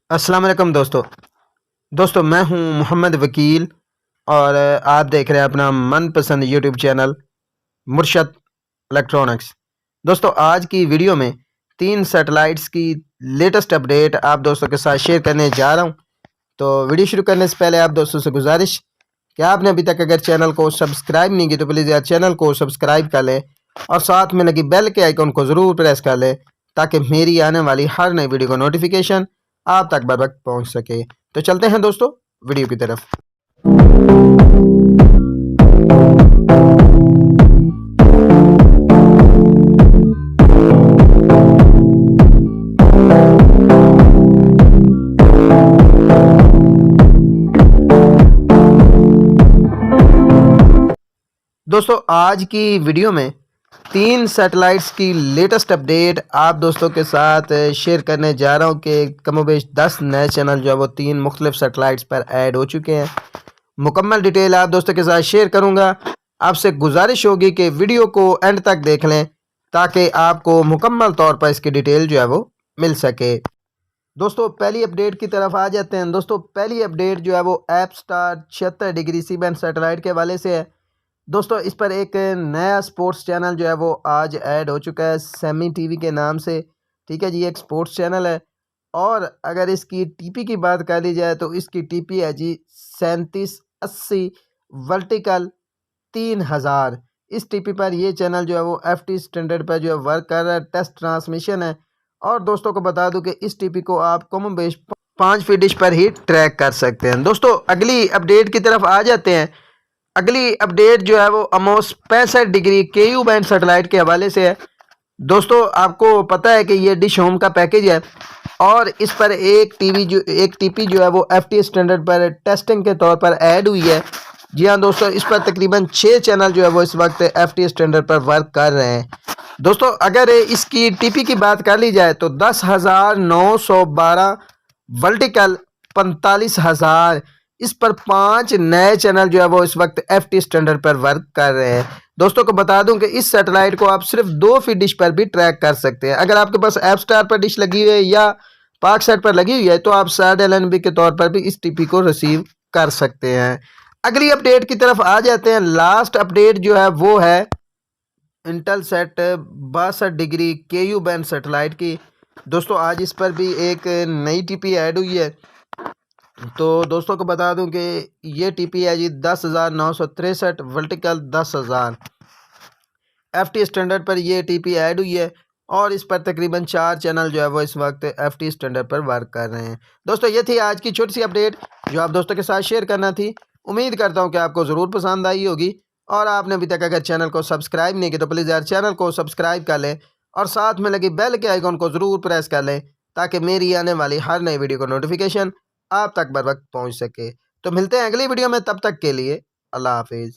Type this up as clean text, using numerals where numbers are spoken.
अस्सलाम वालेकुम दोस्तों मैं हूं मोहम्मद वकील और आप देख रहे हैं अपना मनपसंद यूट्यूब चैनल मुर्शद इलेक्ट्रॉनिक्स। दोस्तों आज की वीडियो में 3 सैटेलाइट्स की लेटेस्ट अपडेट आप दोस्तों के साथ शेयर करने जा रहा हूं। तो वीडियो शुरू करने से पहले आप दोस्तों से गुजारिश कि आपने अभी तक अगर चैनल को सब्सक्राइब नहीं किया तो प्लीज़ यार चैनल को सब्सक्राइब कर लें और साथ में लगी बेल के आइकन को ज़रूर प्रेस कर लें ताकि मेरी आने वाली हर नई वीडियो का नोटिफिकेशन आप तक बर वक्त पहुँच सके। तो चलते हैं दोस्तों वीडियो की तरफ। दोस्तों आज की वीडियो में 3 सैटेलाइट्स की लेटेस्ट अपडेट आप दोस्तों के साथ शेयर करने जा रहा हूं कि कमोबेश 10 नए चैनल जो है वो 3 मुख्तलिफ सैटेलाइट्स पर ऐड हो चुके हैं। मुकम्मल डिटेल आप दोस्तों के साथ शेयर करूंगा। आपसे गुजारिश होगी कि वीडियो को एंड तक देख लें ताकि आपको मुकम्मल तौर पर इसकी डिटेल जो है वो मिल सके। दोस्तों पहली अपडेट की तरफ आ जाते हैं। दोस्तों पहली अपडेट जो है वो Apstar 76 degree C band satellite के हवाले से है। दोस्तों इस पर एक नया स्पोर्ट्स चैनल जो है वो आज ऐड हो चुका है सेमी टीवी के नाम से। ठीक है जी, एक स्पोर्ट्स चैनल है और अगर इसकी टीपी की बात कर ली जाए तो इसकी टीपी है जी 3780 वर्टिकल 3000। इस टीपी पर ये चैनल जो है वो FT स्टैंडर्ड पर जो है वर्क कर रहा है। टेस्ट ट्रांसमिशन है और दोस्तों को बता दूं कि इस टीपी को आप कम बेश 5 फीट डिश पर ही ट्रैक कर सकते हैं। दोस्तों अगली अपडेट की तरफ आ जाते हैं। अगली अपडेट जो है वो Amos 65 degree KU band satellite के हवाले से है। दोस्तों आपको पता है कि ये डिश होम का पैकेज है और इस पर एक टीपी जो है वो FT स्टैंडर्ड पर टेस्टिंग के तौर पर ऐड हुई है। जी हाँ दोस्तों, इस पर तकरीबन 6 चैनल जो है वो इस वक्त FT स्टैंडर्ड पर वर्क कर रहे हैं। दोस्तों अगर इसकी टीपी की बात कर ली जाए तो 10,912 वर्टिकल 45,000। इस पर 5 नए चैनल जो है वो इस वक्त FT स्टैंडर्ड पर वर्क कर रहे हैं। दोस्तों को बता दूं कि इस सैटेलाइट को आप सिर्फ 2 फीट डिश पर भी ट्रैक कर सकते हैं। अगर आपके पास ऐप स्टार पर डिश लगी हुई है या पाक सेट पर लगी हुई है तो आप साड LNB के तौर पर भी इस टीपी को रिसीव कर सकते हैं। अगली अपडेट की तरफ आ जाते हैं। लास्ट अपडेट जो है वो है इंटेलसेट 62 डिग्री KU बैंड सैटेलाइट की। दोस्तों आज इस पर भी एक नई टीपी ऐड हुई है। तो दोस्तों को बता दूं कि ये टीपी है जी 10,963 वर्टिकल 10,000। FT स्टैंडर्ड पर ये टीपी ऐड हुई है और इस पर तकरीबन 4 चैनल जो है वो इस वक्त FT स्टैंडर्ड पर वर्क कर रहे हैं। दोस्तों ये थी आज की छोटी सी अपडेट जो आप दोस्तों के साथ शेयर करना थी। उम्मीद करता हूँ कि आपको ज़रूर पसंद आई होगी और आपने अभी तक अगर चैनल को सब्सक्राइब नहीं किया तो प्लीज़ यार चैनल को सब्सक्राइब कर लें और साथ में लगी बेल के आइकन को ज़रूर प्रेस कर लें ताकि मेरी आने वाली हर नई वीडियो का नोटिफिकेशन आप तक बर वक्त पहुँच सके। तो मिलते हैं अगली वीडियो में, तब तक के लिए अल्लाह हाफिज़।